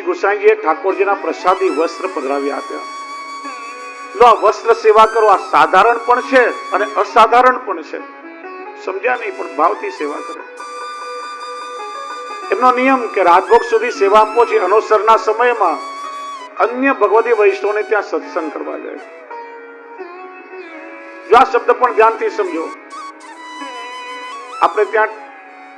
શ્રી ગુસાઈજીએ ઠાકોરજીના પ્રસાદી વસ્ત્ર પધરાવી આપ્યા. લો, આ વસ્ત્ર સેવા કરો, આ સાધારણ પણ છે અને અસાધારણ પણ છે. સમજ્યા નહીં, પણ ભાવથી સેવા કરે. એમનો નિયમ કે રાજભોગ સુધી સેવા પહોંચી અનોસરના સમયમાં અન્ય ભગવદી વૈષ્ણવને ત્યાં સત્સંગ કરવા જાય. જો આ શબ્દ પણ ધ્યાનથી સમજો. આપણે ત્યાં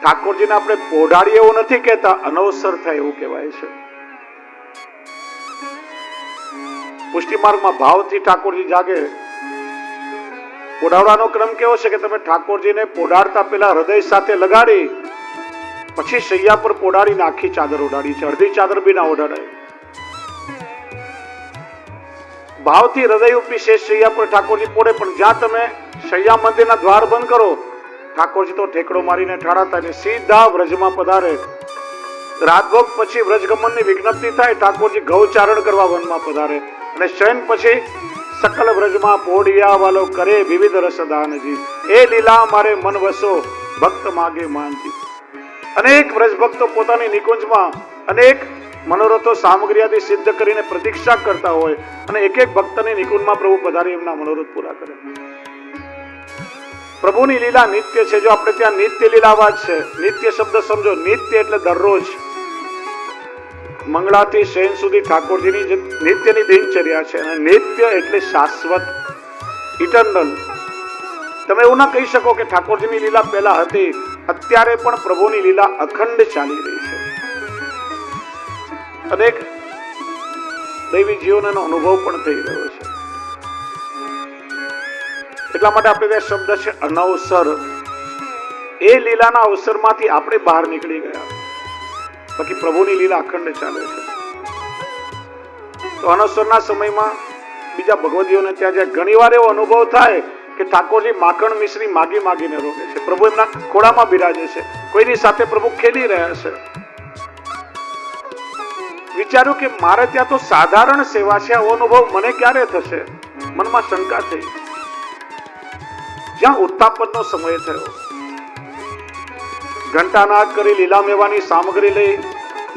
ઠાકોરજીને આપણે પોઢાડીએ એવું નથી કહેતા, અનવસર થાય એવું કહેવાય છે. પુષ્ટિ માર્ગમાં ભાવથી ઠાકોરજી જાગે. પોઢાડવાનો ક્રમ કેવો છે કે તમે ઠાકોરજીને પોઢાડતા પેલા હૃદય સાથે લગાડી પછી શૈયા પર પોઢાડીને આખી ચાદર ઓઢાડી છે. અડધી ચાદર બી ના ઓઢાડાય. ભાવથી હૃદય ઉપી શેષ શૈયા પર ઠાકોરજી પોઢે. પણ જ્યાં તમે શૈયા મંદિરના દ્વાર બંધ કરો, ઠાકોરજી તો ઠેકડો મારીને ઠાળાતા ને સીધા વ્રજમાં પધારે. રાતભોગ પછી વ્રજગમનની વિજ્ઞપ્તિ થાય, ઠાકોરજી ગૌચારણ કરવા વનમાં પધારે અને શયન પછી સકલ વ્રજમાં પોઢિયા વાલો કરે વિવિધ રસદાનજી. એ લીલા મારે મન વસો ભક્ત માગે માનજી. અનેક વ્રજ ભક્તો પોતાની નિકુંજમાં અનેક મનોરથો સામગ્રીથી સિદ્ધ કરીને પ્રતીક્ષા કરતા હોય અને એક એક ભક્તની નિકુંજમાં પ્રભુ પધારી એમના મનોરથ પૂરા કરે. પ્રભુની લીલા નિત્ય છે. જો આપણે ત્યાં નિત્ય લીલાવાદ છે. નિત્ય શબ્દ સમજો. નિત્ય એટલે દરરોજ, મંગળાથી શયન સુધી ઠાકોરજીની નિત્યની દિનચર્યા છે. અને નિત્ય એટલે શાશ્વત, ઇટર્નલ. તમે એવું ના કહી શકો કે ઠાકોરજીની લીલા પહેલા હતી, અત્યારે પણ પ્રભુની લીલા અખંડ ચાલી રહી છે. અનેક દૈવી જીવનનો અનુભવ પણ થઈ રહ્યો છે. એટલા માટે આપણે ત્યાં શબ્દ છે અનવસર. એ લીલાના અવસરમાંથી આપણે બહાર નીકળી ગયા, બાકી પ્રભુની લીલા અખંડ ચાલે છે. તો અનવસરના સમયમાં બીજા ભગવદીઓને ત્યાં જાય. ઘણીવાર એવો અનુભવ થાય કે ઠાકોરજી માખણ મિશ્રી માગી માગીને રોકે છે. પ્રભુ એમના ખોળામાં બિરાજે છે, કોઈની સાથે પ્રભુ ખેલી રહ્યા છે. વિચાર્યું કે મારે ત્યાં તો સાધારણ સેવા છે, આવો અનુભવ મને ક્યારે થશે? મનમાં શંકા થઈ. જ્યાં ઉત્તાપનનો સમય થયો, ઘંટાનાદ કરી લીલા મેવાની સામગ્રી લઈ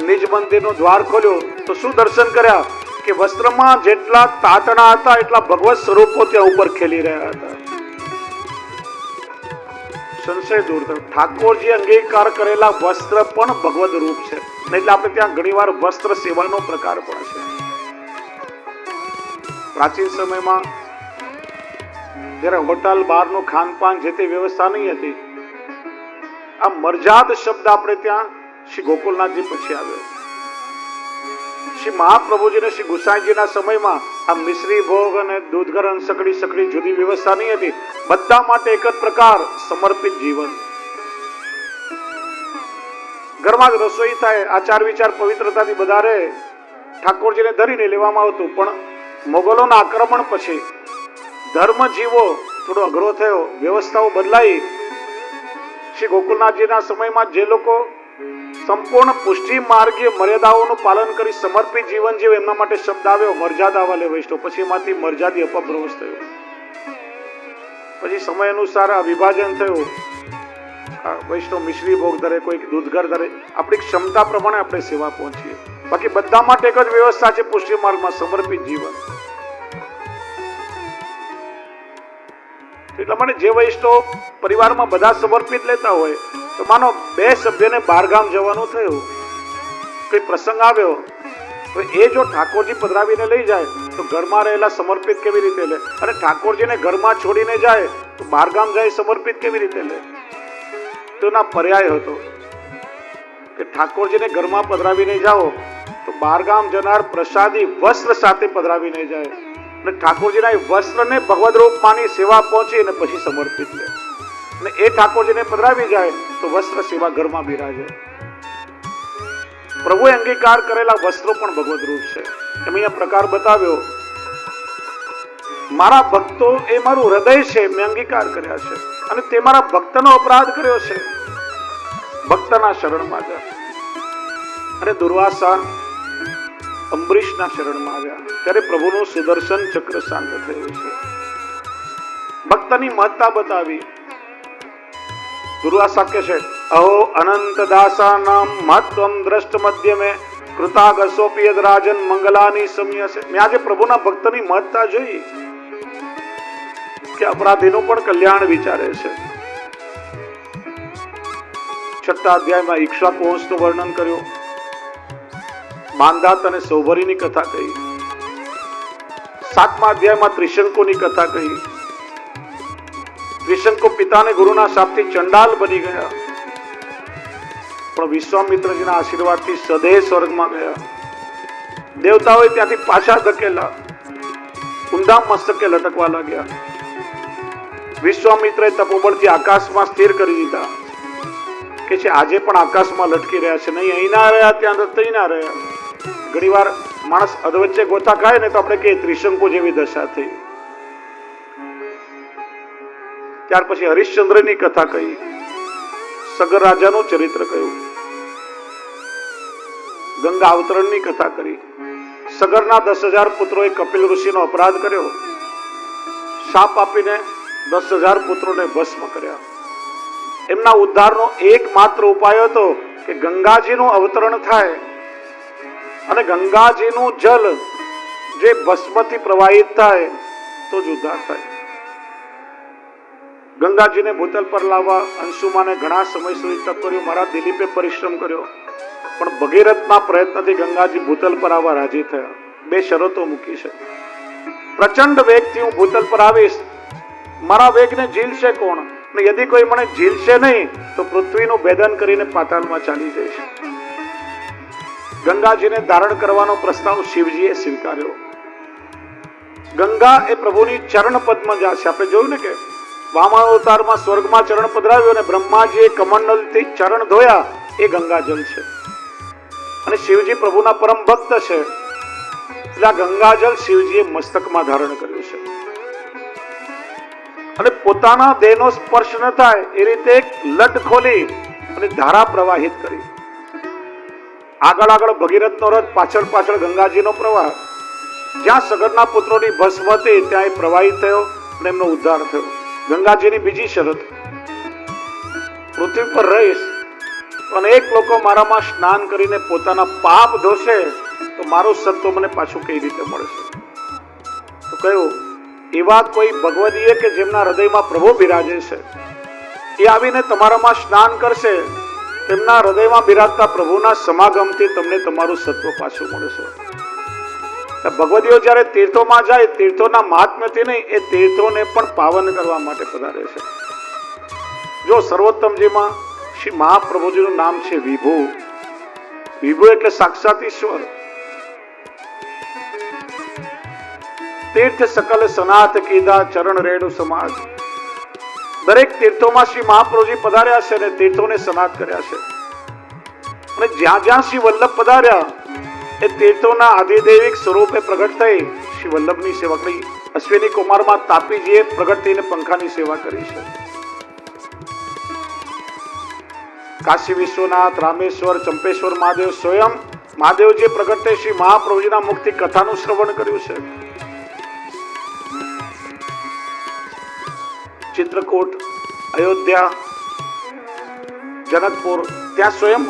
નિજ મંદિરનો દ્વાર ખોલ્યો તો શું દર્શન કર્યા કે વસ્ત્રમાં જેટલા તાતણા હતા એટલા ભગવત સ્વરૂપો ત્યાં ઉપર ખેલી રહ્યા હતા. સંશય દૂર થયો. ઠાકોરજી અંગીકાર કરેલા વસ્ત્ર પણ ભગવદ રૂપ છે. એટલે આપણે ત્યાં ઘણીવાર વસ્ત્ર સેવાનો પ્રકાર પણ છે. પ્રાચીન સમયમાં જયારે હોટલ બહારનું ખાનપાન જે તે વ્યવસ્થા નહીં હતી, આ મરજાદ શબ્દ આપણે ત્યાં શ્રી ગોકુલનાથજી પછી આવ્યો. શ્રી મહાપ્રભુજી ને શ્રી ગુસાઈજીના સમયમાં આ મિશ્રી ભોગ અને દૂધઘર સકડી જુદી વ્યવસ્થા નહીં હતી. બધા માટે એક જ પ્રકાર, સમર્પિત જીવન. ઘરમાં જ રસોઈ થાય, આચાર વિચાર પવિત્રતાથી વધારે ઠાકોરજીને ધરીને લેવામાં આવતું. પણ મોગલોના આક્રમણ પછી ધર્મ જીવો થોડો અઘરો થયો, વ્યવસ્થાઓ બદલાઈ. શ્રી ગોકુલનાથજીના સમયમાં જે લોકો સંપૂર્ણ પુષ્ટિ માર્ગીય મર્યાદાઓનું પાલન કરી સમર્પિત જીવન જીવે એમના માટે શબ્દ આવ્યો મર્યાદા વાલે વૈષ્ણવ. પછી એમાંથી મર્યાદી અપભ્રંશ થયો. પછી સમય અનુસાર આ વિભાજન થયું. વૈષ્ણવ મિશ્રી ભોગ ધરે, કોઈ દૂધઘર ધરે. આપણી ક્ષમતા પ્રમાણે આપણે સેવા પહોંચીએ. બાકી બધા માટે એક જ વ્યવસ્થા છે પુષ્ટિ માર્ગમાં, સમર્પિત જીવન. એટલા માટે જે વૈષ્ણવ પરિવારમાં બધા સમર્પિત લેતા હોય, તો માનો 2 સભ્યને બહારગામ જવાનું થયું, કોઈ પ્રસંગ આવ્યો, તો એ જો ઠાકોરજી પધરાવીને લઈ જાય તો ઘરમાં રહેલા સમર્પિત કેવી રીતે લે? અને ઠાકોરજીને ઘરમાં છોડીને જાય તો બહારગામ જાય સમર્પિત કેવી રીતે લે? તેના પર્યાય હતો કે ઠાકોરજીને ઘરમાં પધરાવીને જાઓ તો બહારગામ જનાર પ્રસાદી વસ્ત્ર સાથે પધરાવીને જાય અને ઠાકોરજીના વસ્ત્રને ભગવદ રૂપ માની સેવા પહોંચી અને પછી સમર્પિત લે. અને એ ઠાકોરજીને પધરાવી જાય તો વસ્ત્ર સેવા ઘરમાં બિરાજે. પ્રભુએ અંગીકાર કરેલા વસ્ત્રો પણ ભગવદ રૂપ છે. એમ અહીંયા પ્રકાર બતાવ્યો. મારા ભક્તો એ મારું હૃદય છે, મેં અંગીકાર કર્યા છે અને તે મારા ભક્તનો અપરાધ કર્યો છે. ભક્તના શરણમાં જા. અને દુર્વાસા અંબરીશના શરણમાં આવ્યા ત્યારે પ્રભુનું સુદર્શન ચક્ર શાંત થયું છે. ભક્તની મહત્તા બતાવી. દુર્વાસા કે છે અહો અનંત દાસાનામ મહત્વમ દ્રષ્ટ મધ્યમે કૃતાગસોપી યદરાજન મંગલાની સમ્યસે. મેં આજે પ્રભુના ભક્તની મહત્તા જોઈ કે અપરાધીનું પણ કલ્યાણ વિચારે છે. 6થા અધ્યાયમાં ઈક્ષાકુ વંશનું વર્ણન કર્યું, માંધાત અને સૌભરીની કથા કહી. 7મા અધ્યાયમાં ત્રિશંકુની કથા કહી. ત્રિશંકુ પિતાને ગુરુના શાપથી ચંડાલ બની ગયા, પણ વિશ્વામિત્રજીના આશીર્વાદથી સદે સ્વર્ગમાં ગયા. દેવતાઓએ ત્યાંથી પાછા ધકેલા, ઊંડા મસ્તકે લટકવા લાગ્યા. વિશ્વામિત્રએ તપોબળથી આકાશમાં સ્થિર કરી દીધા કે છે આજે પણ આકાશમાં લટકી રહ્યા છે, નહીં અહીં ના રહ્યા ત્યાં ત્યાં ના રહ્યા. ઘણી વાર માણસ અધવચ્ચે ગોતા ખાય ને તો આપણે કહીએ ત્રિશંકુ જેવી દશા થઈ. ત્યાર પછી હરિશ્ચંદ્રની કથા કહી, સગર રાજાનું ચરિત્ર કહ્યું, ગંગા અવતરણની કથા કરી. સગરના 10,000 પુત્રોએ કપિલ ઋષિનો અપરાધ કર્યો, શાપ આપીને 10,000 પુત્રોને ભસ્મ કર્યા. એમના ઉદ્ધારનો એકમાત્ર ઉપાય હતો કે ગંગાજીનું અવતરણ થાય અને ગંગાજીનું જલ જે ભસ્મથી પ્રવાહિત થાય તો જ ઉદ્ધાર થાય. ગંગાજીને ભૂતલ પર લાવવા અંશુમાને ઘણા સમય સુધી તપ કર્યું, મારા દિલીપે પરિશ્રમ કર્યો, પણ ભગીરથના પ્રયત્નથી ગંગાજી ભૂતલ પર આવવા રાજી થયા. 2 શરતો મૂકી છે. પ્રચંડ વેગથી હું ભૂતલ પર આવીશ, મારા વેગને ઝીલશે કોણ? ને યદિ કોઈ મને ઝીલશે નહીં તો પૃથ્વીનું ભેદન કરીને પાતાળમાં ચાલી જઈશ. ગંગાજીને ધારણ કરવાનો પ્રસ્તાવ શિવજીએ સ્વીકાર્યો. ગંગા એ પ્રભુની ચરણ પદ્મજા છે. આપણે જોયું ને કે વામન અવતારમાં સ્વર્ગમાં ચરણ પધરાવ્યો અને બ્રહ્માજીએ કમંડલથી ચરણ ધોયા, એ ગંગાજલ છે. અને શિવજી પ્રભુના પરમ ભક્ત છે, એટલે આ ગંગાજલ શિવજીએ મસ્તકમાં ધારણ કર્યું છે. અને પોતાના દેહનો સ્પર્શ ન થાય એ રીતે એક લટ ખોલી અને ધારા પ્રવાહિત કરી. આગળ આગળ ભગીરથનો રથ, પાછળ પાછળ ગંગાજીનો પ્રવાહ. જ્યાં સગરના પુત્રોની ભસ્મ હતી ત્યાં એ પ્રવાહિત થયો અને એમનો ઉદ્ધાર થયો. ગંગાજીની બીજી શરત, પૃથ્વી પર રહીશ અનેક લોકો મારામાં સ્નાન કરીને પોતાના પાપ ધોશે તો મારું સત્વ મને પાછું કઈ રીતે મળશે? તો કહ્યું, એવા કોઈ ભગવદીય કે જેમના હૃદયમાં પ્રભુ બિરાજે છે, એ આવીને તમારામાં સ્નાન કરશે, તેમના હૃદયમાં બિરાજતા પ્રભુના સમાગમથી તમને તમારું સત્વ પાછું મળશે. ભગવદીઓ જ્યારે તીર્થોમાં જાય, તીર્થોના મહાત્મ્યથી નહીં, એ તીર્થોને પણ પાવન કરવા માટે પધારે છે. જો સર્વોત્તમજીમાં શ્રી મહાપ્રભુજીનું નામ છે વિભુ. વિભુ એટલે સાક્ષાત ઈશ્વર. તીર્થ સકલ સનાથ કીધા ચરણ રેણુ સમાજ. દરેક તીર્થોમાં શ્રી મહાપ્રભુજી પધાર્યા છે અને તીર્થોને સનાથ કર્યા છે. અને જ્યાં જ્યાં શ્રી વલ્લભ પધાર્યા એ તીર્થોના આધિદૈવિક સ્વરૂપે પ્રગટ થઈ શ્રી વલ્લભની સેવા કરી. અશ્વિની કુમારમાં તાપીજીએ પ્રગટ થઈને પંખાની સેવા કરી છે. કાશી વિશ્વનાથ, રામેશ્વર, ચંપેશ્વર મહાદેવ, સ્વયં મહાદેવજીએ પ્રગટ થઈ શ્રી મહાપ્રભુજીના મુખથી કથાનું શ્રવણ કર્યું છે. ચિત્રકૂટ, અયોધ્યા, જનકપુર, ત્યાં સ્વયં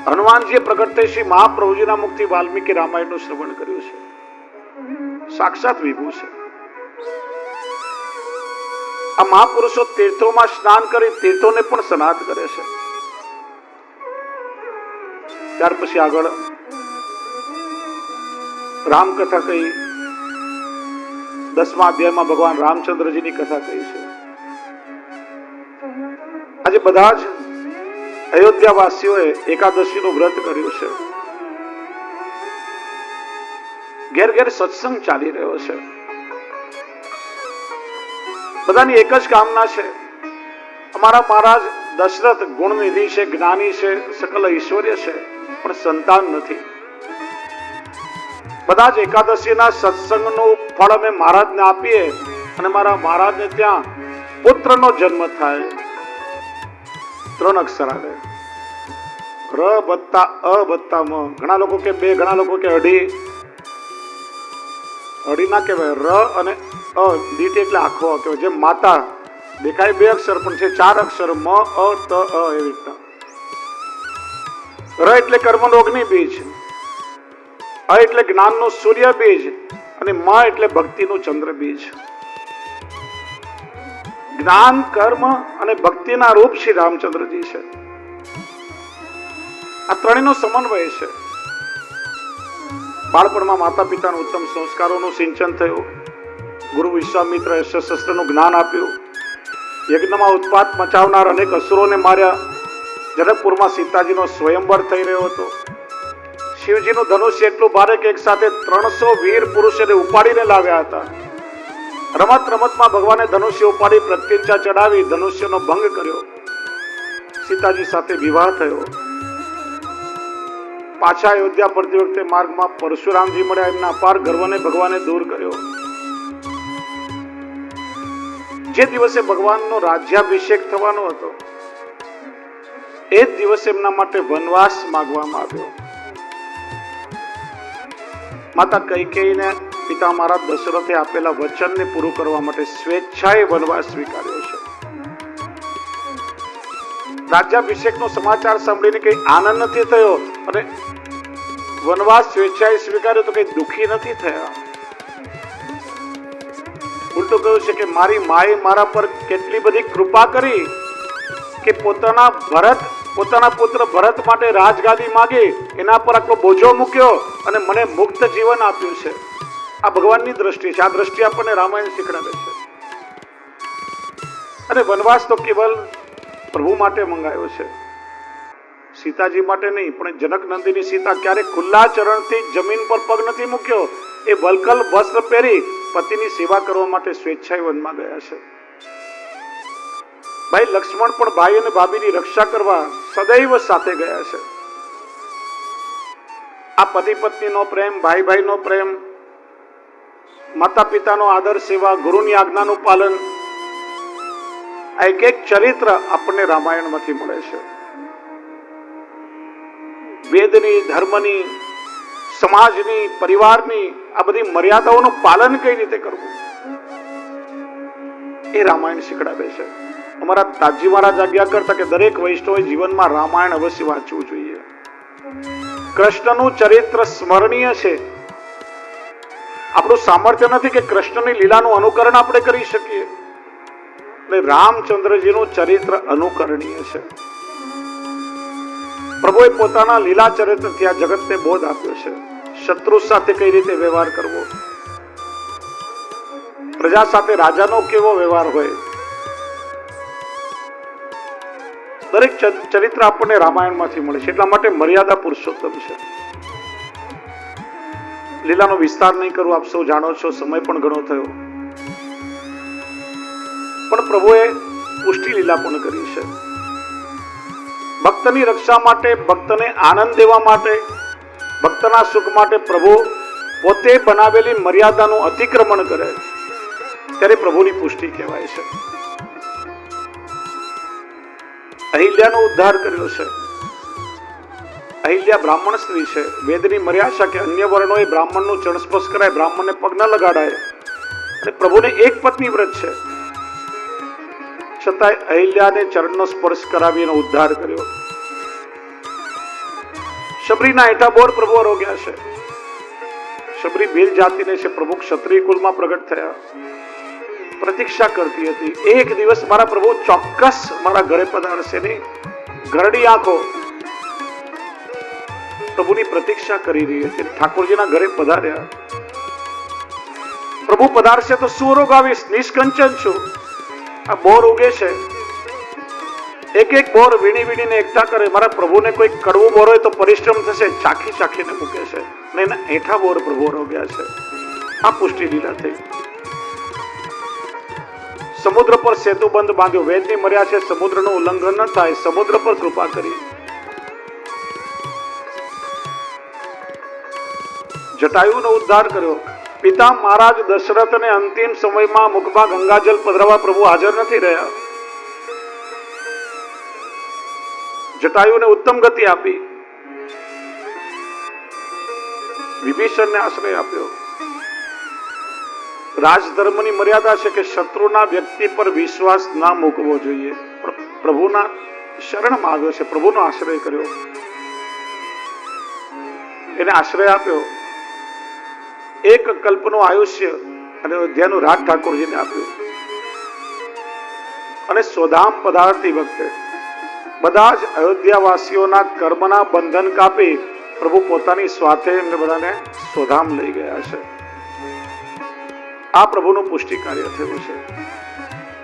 હનુમાનજીએ પ્રગટ થઈ શ્રી મહાપ્રભુજીના મુખથી વાલ્મીકી રામાયણનું શ્રવણ કર્યું છે. સાક્ષાત વિભુ છે. આ મહાપુરુષો તીર્થોમાં સ્નાન કરી તીર્થોને પણ સનાથ કરે છે. ત્યાર પછી આગળ રામકથા કહી. 10મા અધ્યાયમાં ભગવાન રામચંદ્રજીની કથા કહી છે. આજે બધા જ અયોધ્યા વાસીઓએ એકાદશીનું વ્રત કર્યું છે. ઘેર ઘેર સત્સંગ ચાલી રહ્યો છે. બધાની એક જ કામના છે, અમારા મહારાજ દશરથ ગુણનિધિ છે, જ્ઞાની છે, સકલ ઐશ્વર્ય છે, પણ સંતાન નથી. બધા જ એકાદશીના સત્સંગનું ફળ અમે મહારાજને આપીએ અને મારા મહારાજને ત્યાં પુત્રનો જન્મ થાય. 3 અક્ષર આવે, ર વત્તા અ વત્તા મ. ઘણા લોકો કે 2, ઘણા લોકો કે 2.5. 2.5 ના કહેવાય, ર અને અ દીઠ એટલે આખો કહેવાય. જેમ માતા દેખાય 2 અક્ષર પણ છે 4 અક્ષર, મ અ ત અ. એવી રીતના ર એટલે કર્મનો અગ્નિ બીજ, અ એટલે જ્ઞાનનું સૂર્ય બીજ અને મ એટલે ભક્તિનું ચંદ્ર બીજ. જ્ઞાન, કર્મ અને ભક્તિના રૂપ શ્રી રામચંદ્રજી છે. આ ત્રણેયનો સમન્વય છે. બાળપણમાં માતા પિતાના ઉત્તમ સંસ્કારોનું સિંચન થયું. ગુરુ વિશ્વામિત્ર શસ્ત્રનું જ્ઞાન આપ્યું. યજ્ઞમાં ઉત્પાત મચાવનાર અનેક અસુરોને માર્યા. જનકપુરમાં સીતાજીનો સ્વયંવર થઈ રહ્યો હતો. શિવજીનું ધનુષ્ય એટલું ભારે કે એક સાથે 300 વીર પુરુષોને ઉપાડીને લાવ્યા હતા. રમત રમતમાં ભગવાને ધનુષ્ય ઉપાડી પ્રત્યંચા ચડાવી ધનુષ્યનો ભંગ કર્યો. સીતાજી સાથે વિવાહ થયો. પાછા અયોધ્યા પડતી વખતે માર્ગમાં પરશુરામજી મળ્યા. એમના અપાર ગર્વને ભગવાને દૂર કર્યો. જે દિવસે ભગવાનનો રાજ્યાભિષેક થવાનો હતો એ જ દિવસે એમના માટે વનવાસ માંગવામાં આવ્યો. માતા કૈકેયીને પિતા મહારાજ દશરથે આપેલા વચનને પૂરું કરવા માટે સ્વેચ્છાએ વનવાસ સ્વીકાર્યો છે. રાજ્યાભિષેકનો સમાચાર સાંભળીને કઈ આનંદ નથી થયો અને વનવાસ સ્વેચ્છાએ સ્વીકાર્યો તો કઈ દુઃખી નથી થયા. ઉલટું કહ્યું છે કે મારી માએ મારા પર કેટલી બધી કૃપા કરી કે પોતાના પુત્ર ભરત માટે રાજગાદી માંગી, એના પર આટલો બોજો મૂક્યો અને મને મુક્ત જીવન આપ્યું છે. આ ભગવાનની દ્રષ્ટિ છે. આ દ્રષ્ટિ આપણને રામાયણ શીખડાવે છે. અને વનવાસ તો કેવલ પ્રભુ માટે મંગાયો છે, સીતાજી માટે નહીં. પણ જનક નંદિની સીતા ક્યારેક ખુલ્લા ચરણથી જમીન પર પગ નથી મૂક્યો. એ વલકલ વસ્ત્ર પહેરી પતિની સેવા કરવા માટે સ્વેચ્છાએ વનમાં ગયા છે. ભાઈ લક્ષ્મણ પણ ભાઈ અને ભાભીની રક્ષા કરવા સદૈવ સાથે ગયા છે. આ પતિ પત્નીનો પ્રેમ, ભાઈ ભાઈનો પ્રેમ, માતા પિતાનો આદર સેવા, ગુરુની આજ્ઞાનું પાલન, આ એક એક ચરિત્ર આપણને રામાયણમાંથી મળે છે. વેદની, ધર્મની, સમાજની, પરિવારની આ બધી મર્યાદાઓનું પાલન કઈ રીતે કરવું એ રામાયણ શીખડાવે છે. અમારા તાજી મહારાજ આજ્ઞા કરતા કે દરેક વૈષ્ણવે જીવનમાં રામાયણ અવશ્ય વાંચવું જોઈએ. કૃષ્ણનું ચરિત્ર સ્મરણીય છે. આપણું સામર્થ્ય નથી કે કૃષ્ણની લીલાનું અનુકરણ આપણે કરી શકીએ. એટલે રામચંદ્રજીનું ચરિત્ર અનુકરણીય છે. પ્રભુએ પોતાના લીલા ચરિત્રથી આ જગતને બોધ આપ્યો છે. શત્રુ સાથે કઈ રીતે વ્યવહાર કરવો, પ્રજા સાથે રાજાનો કેવો વ્યવહાર હોય, દરેક ચરિત્ર આપણને રામાયણમાંથી મળે છે. એટલા માટે મર્યાદા પુરુષોત્તમ છે. લીલાનો વિસ્તાર નહીં કરું, આપ સૌ જાણો છો, સમય પણ ઘણો થયો. પણ પ્રભુએ પુષ્ટિ લીલા પણ કરી છે. ભક્તની રક્ષા માટે, ભક્તને આનંદ દેવા માટે, ભક્તના સુખ માટે પ્રભુ પોતે બનાવેલી મર્યાદાનું અતિક્રમણ કરે ત્યારે પ્રભુની પુષ્ટિ કહેવાય છે. અહિલ્યાનો ઉદ્ધાર કર્યો છે. અહિલ્યા બ્રાહ્મણ સ્ત્રી છે. વેદની મર્યાદા કે અન્ય વર્ણોએ બ્રાહ્મણનું ચરણ સ્પર્શ કરાય, બ્રાહ્મણને પગ ન લગાડાય, અને પ્રભુને એક પત્ની વ્રત છે. છતાંય અહિલ્યાને ચરણનો સ્પર્શ કરાવી એનો ઉદ્ધાર કર્યો. શબરીના હેઠા બોર પ્રભુ આરોગ્યા છે. શબરી ભીલ જાતિને છે. પ્રભુ ક્ષત્રિય કુલમાં પ્રગટ થયા. પ્રતીક્ષા કરતી હતી એક દિવસ મારા પ્રભુ ચોક્કસ મારા ઘરે પધારશે. ની ઘરડી આંખો પ્રભુની પ્રતીક્ષા કરી રહી હતી. ઠાકોરજીના ઘરે પધાર્યા. પ્રભુ પધારશે તો સુરો ગાવીશ, નિષ્કંચન છું. આ બોર ઉગે છે, એક એક બોર વીણી વીણીને એકઠા કરે. મારા પ્રભુને કોઈ કડવું બોર હોય તો પરિશ્રમ થશે, ચાખી ચાખીને મૂકે છે. અને એના હેઠા બોર પ્રભુ આરોગ્યા છે. આ પુષ્ટિ લીલા થઈ. સમુદ્ર પર સેતુ બંધ બાંધ્યો. વેદની મર્યાદા છે સમુદ્રનું ઉલ્લંઘન ન થાય, સમુદ્ર પર કૃપા કરી. જટાયુનો ઉદ્ધાર કર્યો. પિતા મહારાજ દશરથને અંતિમ સમયમાં મુખમાં ગંગાજલ પધરાવવા પ્રભુ હાજર નથી રહ્યા. જટાયુને ઉત્તમ ગતિ આપી. વિભીષણને આશ્રય આપ્યો. રાજધર્મની મર્યાદા છે કે શત્રુના વ્યક્તિ પર વિશ્વાસ ના મૂકવો જોઈએ. પ્રભુના શરણમાં આવ્યો છે, પ્રભુનો આશ્રય કર્યો, એને આશ્રય આપ્યો. એક કલ્પનું આયુષ્ય અને અયોધ્યાનું રાજ ઠાકોરજીને આપ્યું. અને સ્વધામ પધારતી વખતે બધા જ અયોધ્યાવાસીઓના કર્મના બંધન કાપી પ્રભુ પોતાની સ્વાથે એમને બધાને સ્વધામ લઈ ગયા છે. આ પ્રભુનું પુષ્ટિ કાર્ય થયું છે.